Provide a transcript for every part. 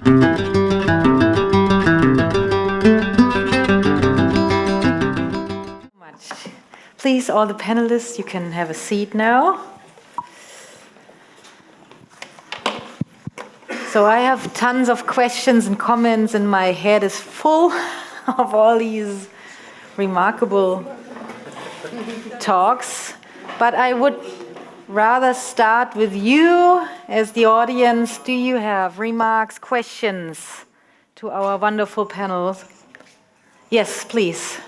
Please, all the panelists, you can have a seat now. So I have tons of questions and comments, and my head is full of all these remarkable talks. But I would rather start with you as the audience. Do you have remarks, questions to our wonderful panel? Yes, please.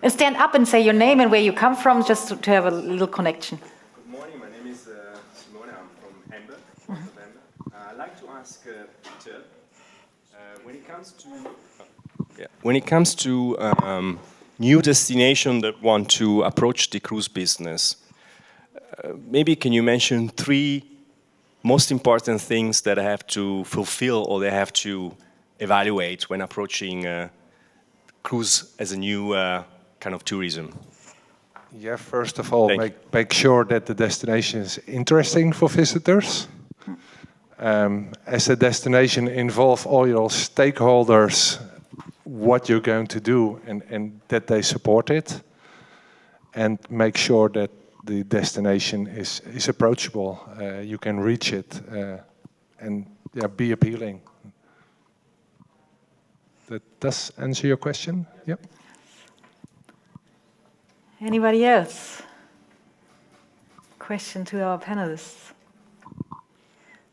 And stand up and say your name and where you come from, just to have a little connection. Good morning, my name is Simone, I'm from Hamburg. I'd like to ask Peter, when it comes to new destinations that want to approach the cruise business, maybe can you mention 3 most important things that I have to fulfill or they have to evaluate when approaching cruise as a new kind of tourism? Yeah, first of all, make sure that the destination is interesting for visitors. As a destination, involve all your stakeholders, what you're going to do, and that they support it. And make sure that the destination is approachable. You can reach it and be appealing. That does answer your question? Yep. Anybody else? Question to our panelists.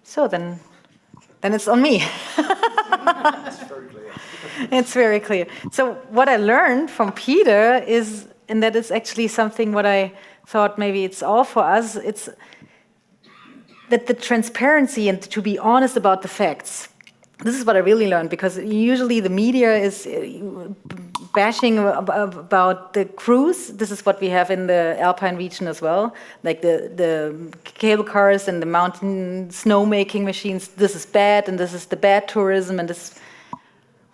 So then it's on me. It's very clear. It's very clear. So what I learned from Peter is, and that is actually something what I thought maybe it's all for us, it's that the transparency and to be honest about the facts. This is what I really learned, because usually the media is bashing about the cruise. This is what we have in the Alpine region as well, like the cable cars and the mountain snowmaking machines. This is bad, and this is the bad tourism, and this.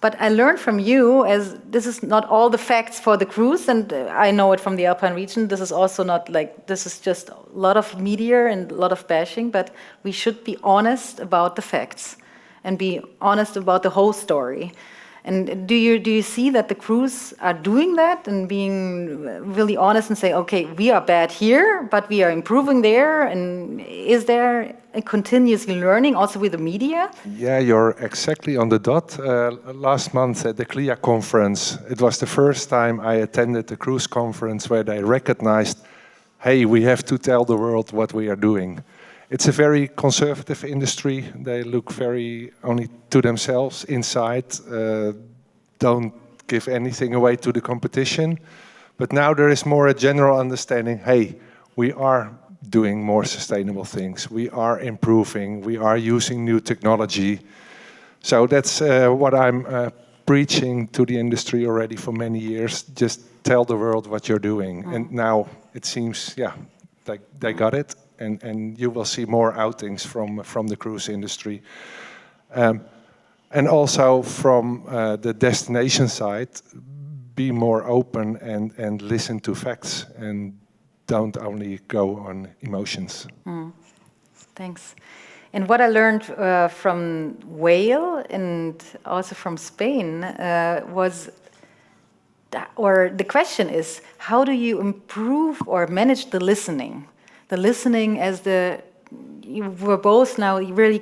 But I learned from you, as this is not all the facts for the cruise, and I know it from the Alpine region. This is also not like, this is just a lot of media and a lot of bashing, but we should be honest about the facts and be honest about the whole story. And do you see that the crews are doing that and being really honest and say, okay, we are bad here, but we are improving there? And is there a continuous learning also with the media? Yeah, you're exactly on the dot. Last month at the CLIA conference, it was the first time I attended the cruise conference where they recognized, hey, we have to tell the world what we are doing. It's a very conservative industry. They look very only to themselves inside, don't give anything away to the competition. But now there is more a general understanding, hey, we are doing more sustainable things. We are improving. We are using new technology. So that's what I'm preaching to the industry already for many years. Just tell the world what you're doing. And now it seems, they got it. And you will see more outings from the cruise industry. And also from the destination side, be more open and listen to facts and don't only go on emotions. Thanks. And what I learned from Whale and also from Spain was, or the question is, how do you improve or manage the listening? The listening as you were both now really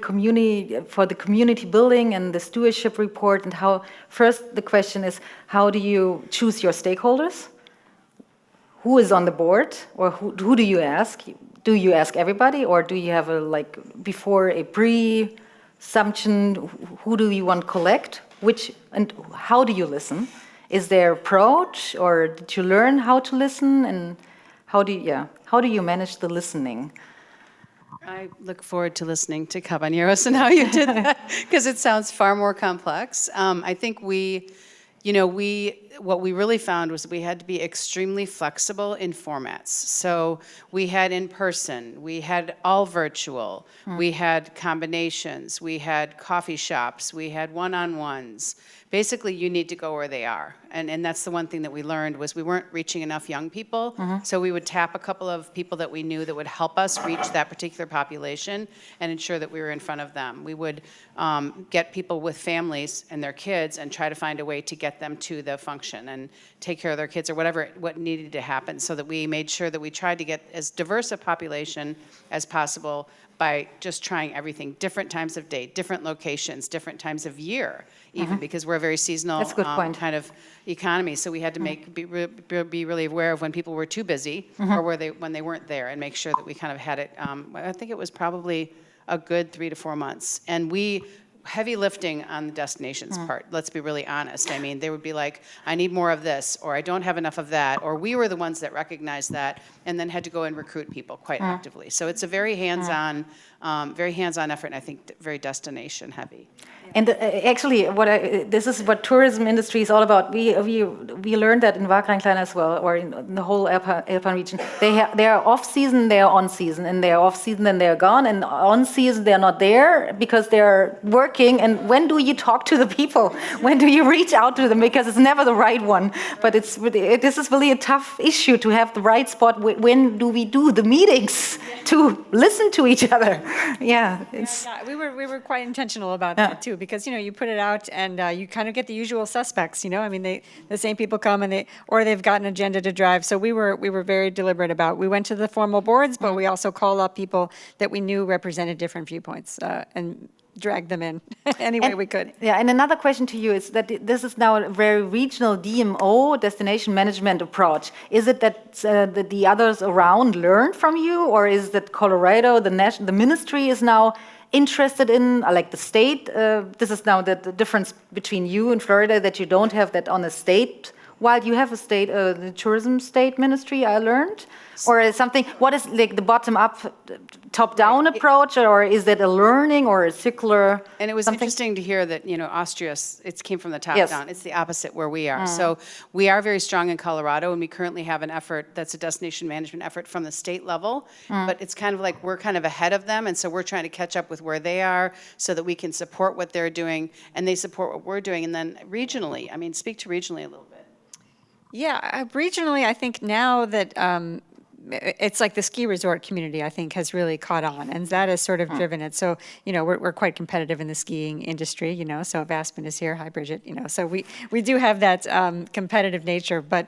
for the community building and the stewardship report, and how, first the question is, how do you choose your stakeholders? Who is on the board, or who do you ask? Do you ask everybody, or do you have before a pre-assumption, who do you want to collect? And how do you listen? Is there approach, or did you learn how to listen, and how do you manage the listening? I look forward to listening to Caballeros and how you did that, because it sounds far more complex. I think we what we really found was we had to be extremely flexible in formats. So we had in person, we had all virtual, we had combinations, we had coffee shops, we had one-on-ones. Basically, you need to go where they are. And that's the one thing that we learned was we weren't reaching enough young people. So we would tap a couple of people that we knew that would help us reach that particular population and ensure that we were in front of them. We would get people with families and their kids and try to find a way to get them to the function and take care of their kids or what needed to happen, so that we made sure that we tried to get as diverse a population as possible by just trying everything, different times of day, different locations, different times of year, even because we're a very seasonal That's a good point. kind of economy. So we had to be really aware of when people were too busy or when they weren't there, and make sure that we kind of had it. I think it was probably a good 3 to 4 months. And heavy lifting on the destinations part, let's be really honest. I mean, they would be like, I need more of this, or I don't have enough of that, or we were the ones that recognized that and then had to go and recruit people quite actively. So it's a very hands-on effort, and I think very destination heavy. And actually, this is what tourism industry is all about. We learned that in Wagrain-Klein as well, or in the whole Alpine region. They are off season, they are on season, and they are off season, then they are gone, and on season they're not there because they are working. And when do you talk to the people? When do you reach out to them? Because it's never the right one. But this is really a tough issue to have the right spot. When do we do the meetings to listen to each other? Yeah, we were quite intentional about that too, because you put it out and you kind of get the usual suspects. I mean, the same people come and they've got an agenda to drive. So we were very deliberate about. We went to the formal boards, but we also called up people that we knew represented different viewpoints and dragged them in any way we could. Yeah, and another question to you is that this is now a very regional DMO, destination management approach. Is it that the others around learn from you, or is that Colorado, the ministry is now interested in, like the state? This is now the difference between you and Florida, that you don't have that on a state, while you have a state, the tourism state ministry, I learned. Or is something, what is like the bottom-up, top-down approach, or is that a learning or a circular? And it was interesting to hear that, Austria, it came from the top down. It's the opposite where we are. So we are very strong in Colorado, and we currently have an effort that's a destination management effort from the state level. But it's kind of like we're kind of ahead of them, and so we're trying to catch up with where they are so that we can support what they're doing, and they support what we're doing. And then regionally, I mean, speak to regionally a little bit. Yeah, regionally, I think now that it's like the ski resort community, I think, has really caught on, and that has sort of driven it. So, we're quite competitive in the skiing industry, so if Aspen is here, hi, Bridget, so we do have that competitive nature, but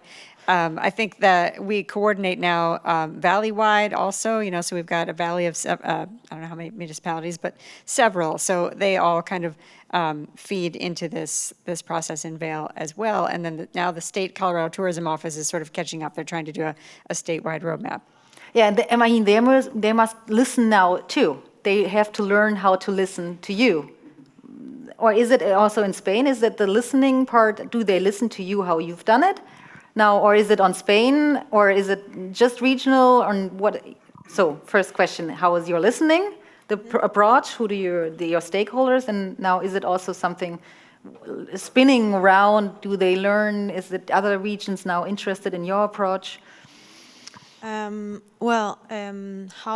I think that we coordinate now valley-wide also, so we've got a valley of, I don't know how many municipalities, but several, so they all kind of feed into this process in Vail as well. And then now the state Colorado Tourism Office is sort of catching up. They're trying to do a statewide roadmap. Yeah, and I mean, they must listen now too. They have to learn how to listen to you. Or is it also in Spain? Is that the listening part? Do they listen to you how you've done it now, or is it on Spain, or is it just regional? Or what? So, first question: how is your listening? The approach, who do your stakeholders, and now is it also something spinning around? Do they learn? Is it other regions now interested in your approach? How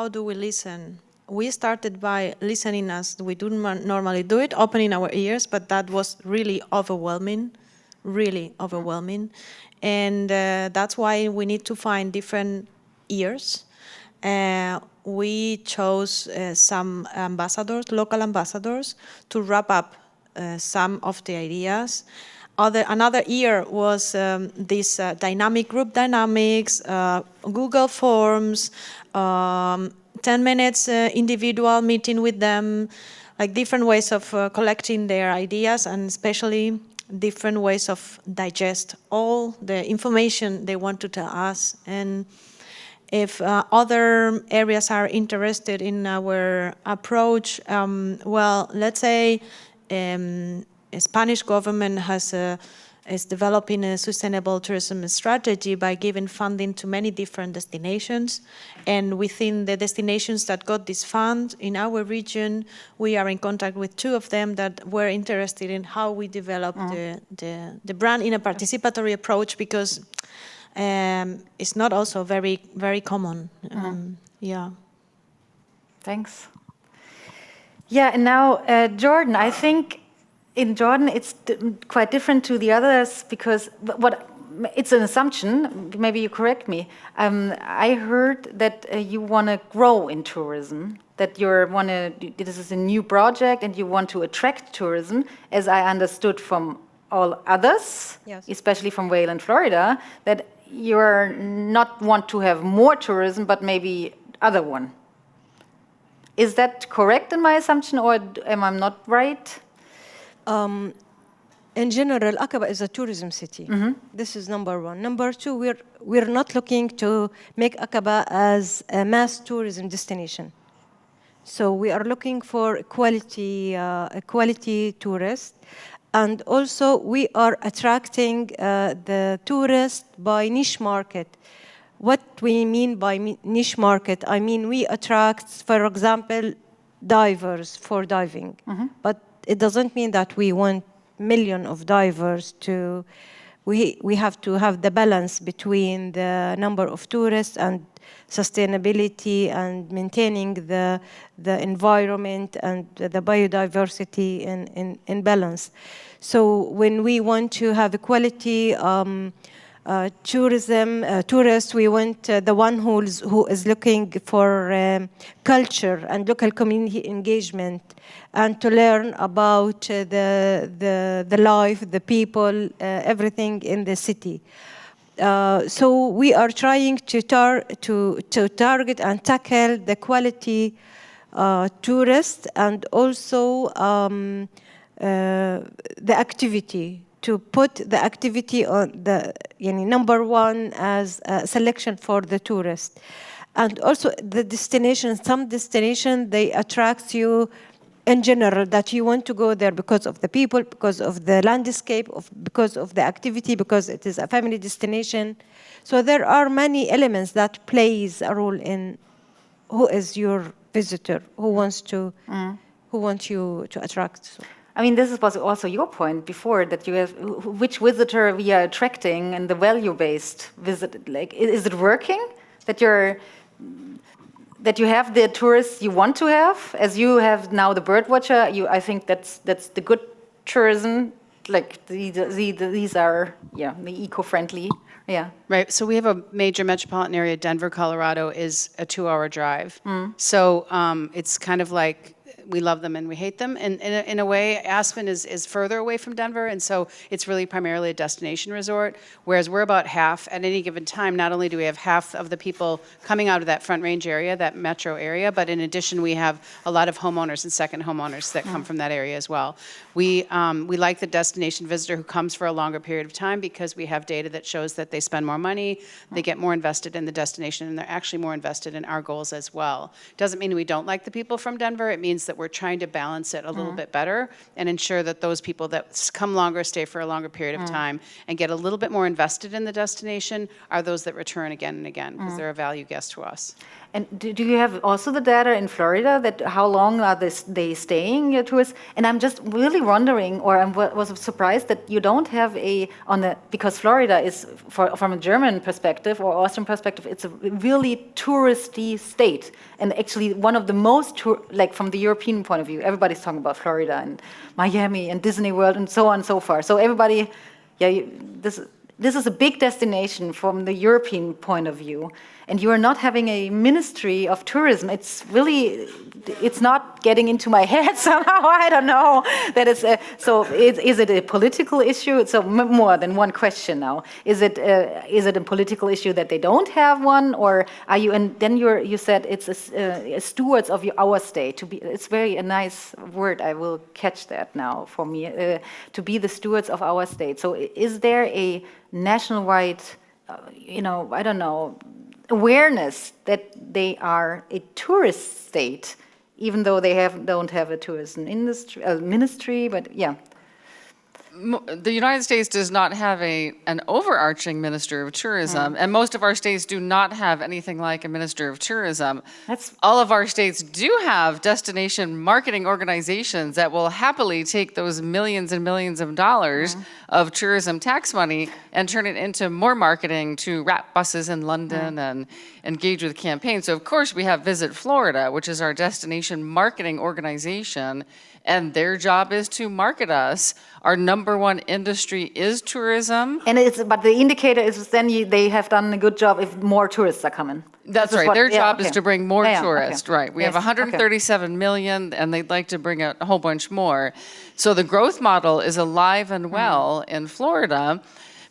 do we listen? We started by listening as we do normally do it, opening our ears, but that was really overwhelming. And that's why we need to find different ears. We chose some ambassadors, local ambassadors, to wrap up some of the ideas. Another year was this dynamic group dynamics, Google Forms, 10 minutes individual meeting with them, like different ways of collecting their ideas, and especially different ways of digest all the information they want to tell us. And if other areas are interested in our approach, let's say Spanish government has is developing a sustainable tourism strategy by giving funding to many different destinations. And within the destinations that got this fund in our region, we are in contact with 2 of them that were interested in how we develop the brand in a participatory approach, because it's not also very, very common. Yeah. Thanks. Yeah, and now Jordan, I think in Jordan it's quite different to the others, because it's an assumption, maybe you correct me. I heard that you want to grow in tourism, that this is a new project and you want to attract tourism, as I understood from all others, Yes. especially from Wales and Florida, that you're not want to have more tourism, but maybe other one. Is that correct in my assumption, or am I not right? In general, Aqaba is a tourism city. This is number one. Number two, we're not looking to make Aqaba as a mass tourism destination. So we are looking for a quality tourist. And also we are attracting the tourist by niche market. What we mean by niche market, I mean we attract, for example, divers for diving. But it doesn't mean that we want millions of divers to, we have to have the balance between the number of tourists and sustainability and maintaining the environment and the biodiversity in balance. So when we want to have a quality tourists, we want the one who is looking for culture and local community engagement, and to learn about the life, the people, everything in the city. So we are trying to target and tackle the quality tourists, and also the activity, to put the activity on the number one as a selection for the tourist. And also the destination, some destination, they attract you in general, that you want to go there because of the people, because of the landscape, because of the activity, because it is a family destination. So there are many elements that plays a role in who is your visitor, who wants you to attract. So. I mean, this was also your point before, that you have which visitor we are attracting and the value-based visit. Like, is it working? That you have the tourists you want to have, as you have now the bird watcher. I think that's the good tourism. Like these are the eco-friendly. Yeah. Right. So we have a major metropolitan area. Denver, Colorado is a 2-hour drive. So it's kind of like, we love them and we hate them. And in a way, Aspen is further away from Denver, and so it's really primarily a destination resort, whereas we're about half at any given time. Not only do we have half of the people coming out of that Front Range area, that metro area, but in addition, we have a lot of homeowners and second homeowners that come from that area as well. We like the destination visitor who comes for a longer period of time, because we have data that shows that they spend more money, they get more invested in the destination, and they're actually more invested in our goals as well. Doesn't mean we don't like the people from Denver. It means that we're trying to balance it a little bit better and ensure that those people that come longer, stay for a longer period of time, and get a little bit more invested in the destination are those that return again and again, because they're a value guest to us. And do you have also the data in Florida, that how long are they staying tourists? And I'm just really wondering, or I was surprised that you don't have because Florida is, from a German perspective or Austrian perspective, it's a really touristy state, and actually one of the most from the European point of view, everybody's talking about Florida and Miami and Disney World and so on and so forth. So everybody, this is a big destination from the European point of view, and you are not having a ministry of tourism. It's not getting into my head somehow. I don't know. That is is it a political issue? So more than one question now. Is it a political issue that they don't have one, or are you? And then you said it's a stewards of our state. It's a nice word. I will catch that now for me. To be the stewards of our state. So is there a nationwide, I don't know, awareness that they are a tourist state, even though they don't have a tourism industry ministry? But yeah. the United States does not have an overarching minister of tourism, and most of our states do not have anything like a minister of tourism. All of our states do have destination marketing organizations that will happily take those millions and millions of dollars of tourism tax money and turn it into more marketing to wrap buses in London and engage with campaigns. So of course we have Visit Florida, which is our destination marketing organization, and their job is to market us. Our number one industry is tourism. And but the indicator is then they have done a good job if more tourists are coming. That's right. Their job is to bring more tourists. Okay. Right. We have 137 million, and they'd like to bring a whole bunch more. So the growth model is alive and well in Florida.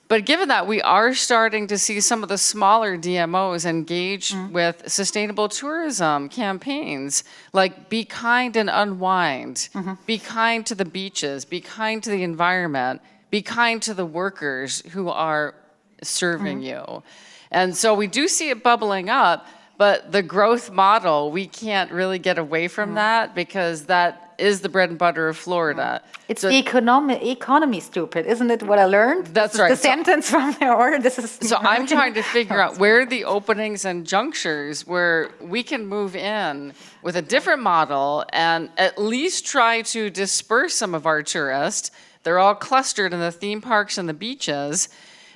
But given that, we are starting to see some of the smaller DMOs engage with sustainable tourism campaigns, like Be Kind and Unwind, be kind to the beaches, be kind to the environment, be kind to the workers who are serving you. And so we do see it bubbling up, but the growth model, we can't really get away from that because that is the bread and butter of Florida. It's the economy, stupid, isn't it? What I learned. That's right. The sentence from there, or this is. So I'm trying to figure out where are the openings and junctures where we can move in with a different model and at least try to disperse some of our tourists. They're all clustered in the theme parks and the beaches,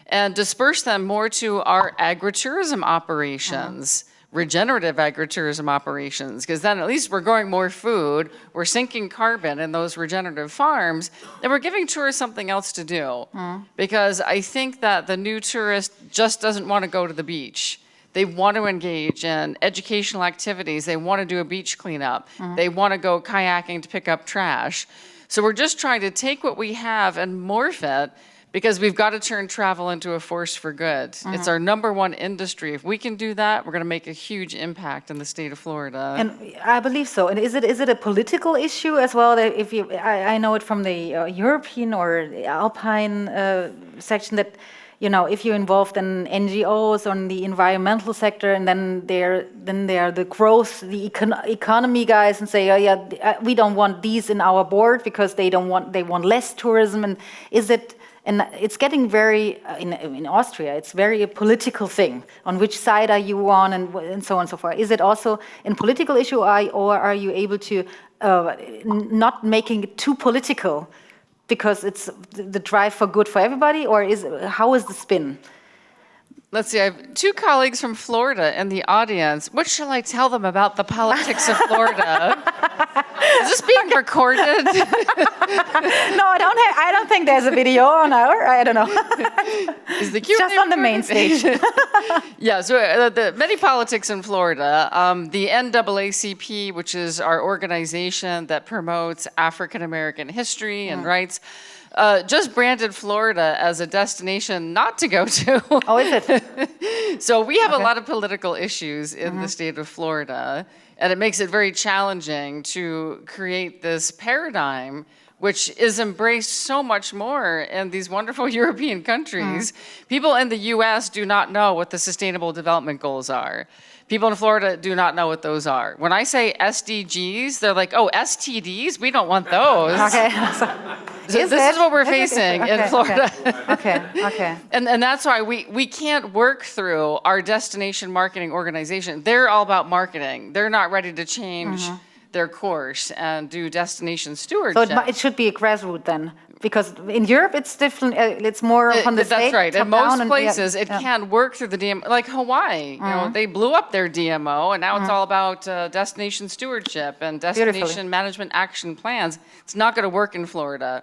and disperse them more to our agritourism operations. Regenerative agritourism operations, because then at least we're growing more food, we're sinking carbon in those regenerative farms, and we're giving tourists something else to do. Because I think that the new tourist just doesn't want to go to the beach. They want to engage in educational activities. They want to do a beach cleanup. They want to go kayaking to pick up trash. So we're just trying to take what we have and morph it, because we've got to turn travel into a force for good. It's our number one industry. If we can do that, we're going to make a huge impact in the state of Florida. And I believe so. And is it a political issue as well? That if you, I know it from the European or Alpine section that, you know, if you're involved in NGOs on the environmental sector, and then they are the growth, the economy guys, and say, oh yeah, we don't want these in our board because they want less tourism. And is it? And it's getting very, in Austria, it's very a political thing. On which side are you on, and so on and so forth. Is it also a political issue, or are you able to not making it too political, because it's the drive for good for everybody, or how is the spin? Let's see, I have two colleagues from Florida in the audience. What shall I tell them about the politics of Florida? Is this being recorded? No, I don't think there's a video on I don't know. Is the Q&A just on the main stage? Yeah, so the many politics in Florida. The NAACP, which is our organization that promotes African American history and rights, just branded Florida as a destination not to go to. Oh, is it? So we have a lot of political issues in the state of Florida, and it makes it very challenging to create this paradigm which is embraced so much more in these wonderful European countries. People in the US do not know what the Sustainable Development Goals are. People in Florida do not know what those are. When I say SDGs, they're like, oh, STDs? We don't want those. Okay. So this is what we're facing in Florida. Okay. And that's why we can't work through our destination marketing organization. They're all about marketing. They're not ready to change their course and do destination stewardship. So it should be a grassroots then, because in Europe it's different. It's more from the state. That's right. In most places, it yeah. can work through the DMO. Like Hawaii, you know, they blew up their DMO, and now it's all about destination stewardship and destination management action plans. It's not going to work in Florida.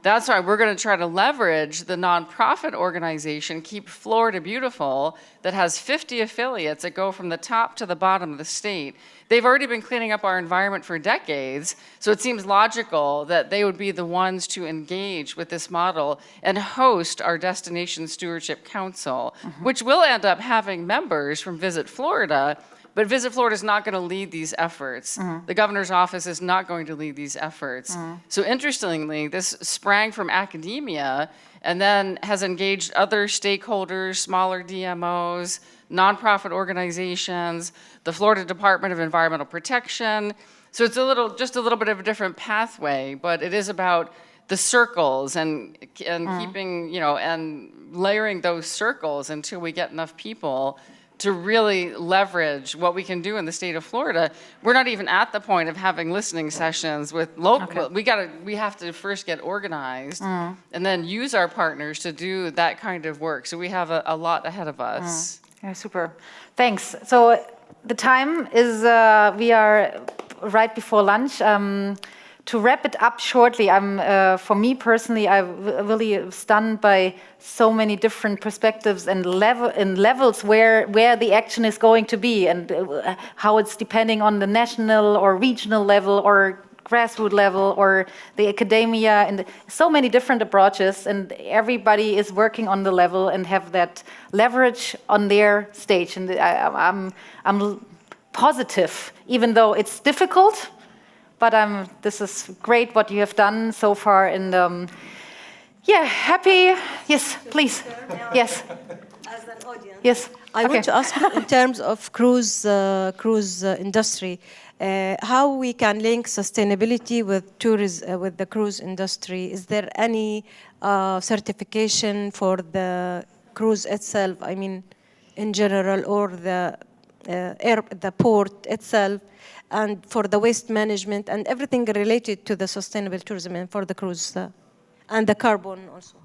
That's why we're going to try to leverage the nonprofit organization, Keep Florida Beautiful, that has 50 affiliates that go from the top to the bottom of the state. They've already been cleaning up our environment for decades, so it seems logical that they would be the ones to engage with this model and host our Destination Stewardship Council, which will end up having members from Visit Florida, but Visit Florida is not going to lead these efforts. The governor's office is not going to lead these efforts. So interestingly, this sprang from academia and then has engaged other stakeholders, smaller DMOs, nonprofit organizations, the Florida Department of Environmental Protection. So it's just a little bit of a different pathway, but it is about the circles and keeping, you know, and layering those circles until we get enough people to really leverage what we can do in the state of Florida. We're not even at the point of having listening sessions with local. We have to first get organized and then use our partners to do that kind of work. So we have a lot ahead of us. Yeah, super. Thanks. So the time is, we are right before lunch. To wrap it up shortly, for me personally, I'm really stunned by so many different perspectives and levels where the action is going to be, and how it's depending on the national or regional level or grassroots level or the academia, and so many different approaches, and everybody is working on the level and have that leverage on their stage. And I'm positive, even though it's difficult. But this is great what you have done so far, and yeah, happy. Yes, please. Yes. As an audience, yes. I want to ask in terms of cruise industry, how we can link sustainability with tourism, with the cruise industry. Is there any certification for the cruise itself? I mean, in general, or the port itself, and for the waste management and everything related to the sustainable tourism and for the cruise and the carbon also.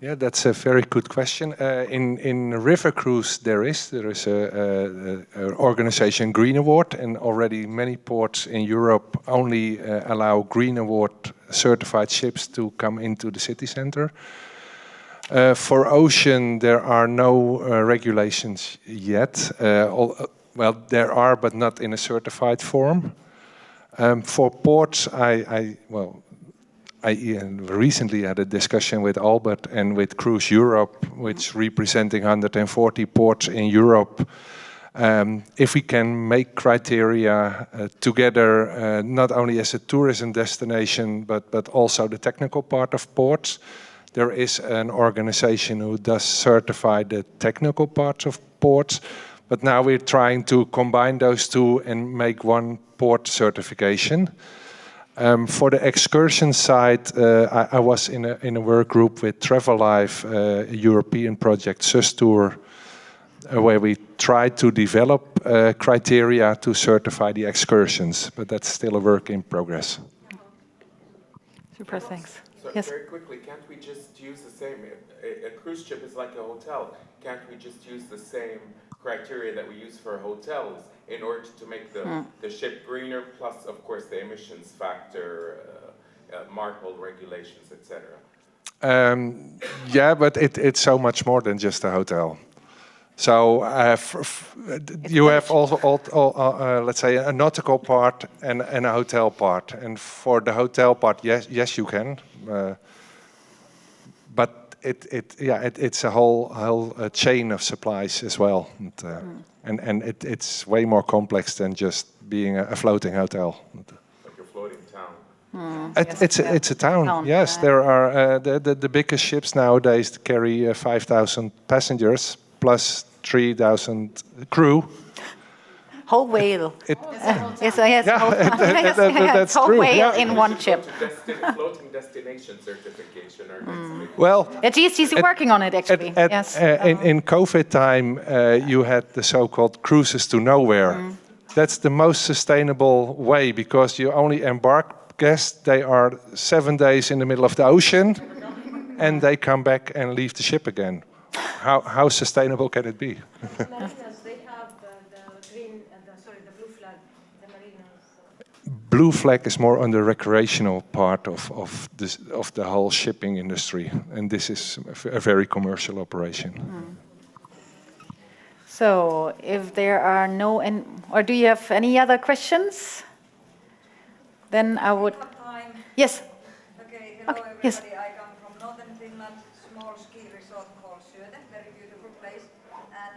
Yeah, that's a very good question. In river cruise, there is a organization, Green Award, and already many ports in Europe only allow Green Award certified ships to come into the city center. For ocean, there are no regulations yet. Well, there are, but not in a certified form. For ports, I recently had a discussion with Albert and with Cruise Europe, which representing 140 ports in Europe. If we can make criteria together, not only as a tourism destination, but also the technical part of ports. There is an organization who does certify the technical parts of ports. But now we're trying to combine those two and make one port certification. For the excursion side, I was in a work group with Travel Life, a European project, Sustour, where we tried to develop criteria to certify the excursions, but that's still a work in progress. Super, thanks. So Yes. very quickly, can't we just use the same? A cruise ship is like a hotel. Can't we just use the same criteria that we use for hotels in order to make the ship greener, plus, of course, the emissions factor, MARPOL regulations, etc.? Yeah, but it's so much more than just a hotel. So you have also, let's say, a nautical part and a hotel part. And for the hotel part, yes, you can. But it's a whole chain of supplies as well, and it's way more complex than just being a floating hotel. Like a floating town. It's a town. Yes, there are the biggest ships nowadays carry 5,000 passengers plus 3,000 crew. Whole whale. Yes, That's whole true. whale in one ship. Floating destination certification. Well, GST's working on it actually. Yes. In COVID time, you had the so-called cruises to nowhere. That's the most sustainable way because you only embark guests. They are 7 days in the middle of the ocean, and they come back and leave the ship again. How sustainable can it be? Blue flag is more on the recreational part of the whole shipping industry, and this is a very commercial operation. So, if there are or do you have any other questions? Then I would. Yes. Okay. Hello, everybody. Yes. I come from northern Finland, small ski resort called Syöte, very beautiful place. And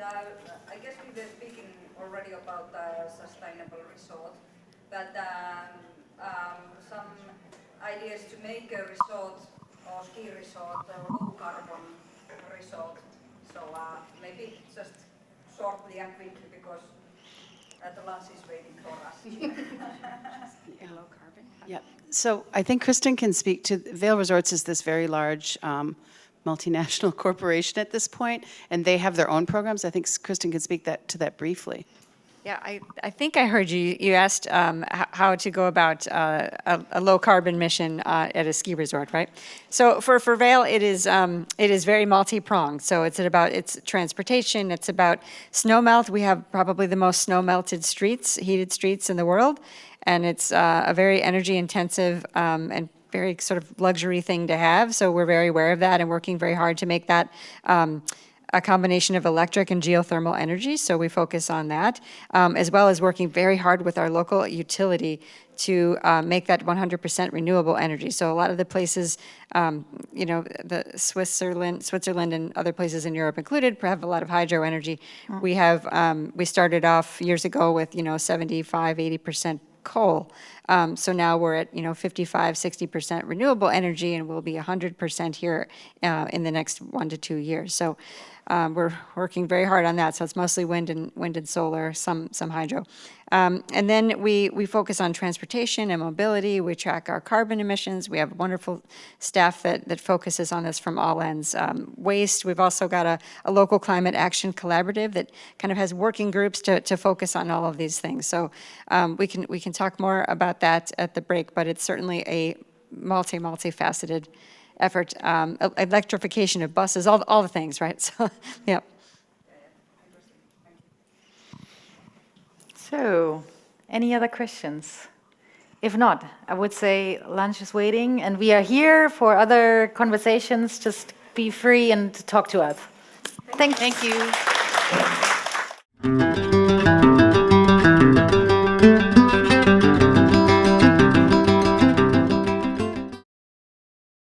I guess we were speaking already about sustainable resort. But some ideas to make a resort or ski resort or low carbon resort. So maybe just shortly and quickly because that the lunch is waiting for us. Low carbon? Yep. So I think Kristen can speak to, Vail Resorts is this very large multinational corporation at this point, and they have their own programs. I think Kristen can speak to that briefly. Yeah, I think I heard you. You asked how to go about a low carbon mission at a ski resort, right? So for Vail, it is very multi-pronged. So it's transportation. It's about snow melt. We have probably the most snow melted streets, heated streets in the world, and it's a very energy intensive and very sort of luxury thing to have. So we're very aware of that and working very hard to make that a combination of electric and geothermal energy, so we focus on that, as well as working very hard with our local utility to make that 100% renewable energy. So a lot of the places, the Switzerland and other places in Europe included, have a lot of hydro energy. We started off years ago with 75, 80% coal. So now we're at 55, 60% renewable energy, and we'll be 100% here in the next 1 to 2 years. So we're working very hard on that. So it's mostly wind and solar, some hydro. And then we focus on transportation and mobility. We track our carbon emissions. We have wonderful staff that focuses on this from all ends. Waste, we've also got a local climate action collaborative that kind of has working groups to focus on all of these things. So we can talk more about that at the break, but it's certainly a multifaceted effort. Electrification of buses, all the things, right? So, yeah. So, any other questions? If not, I would say lunch is waiting, and we are here for other conversations. Just be free and talk to us. Thank you.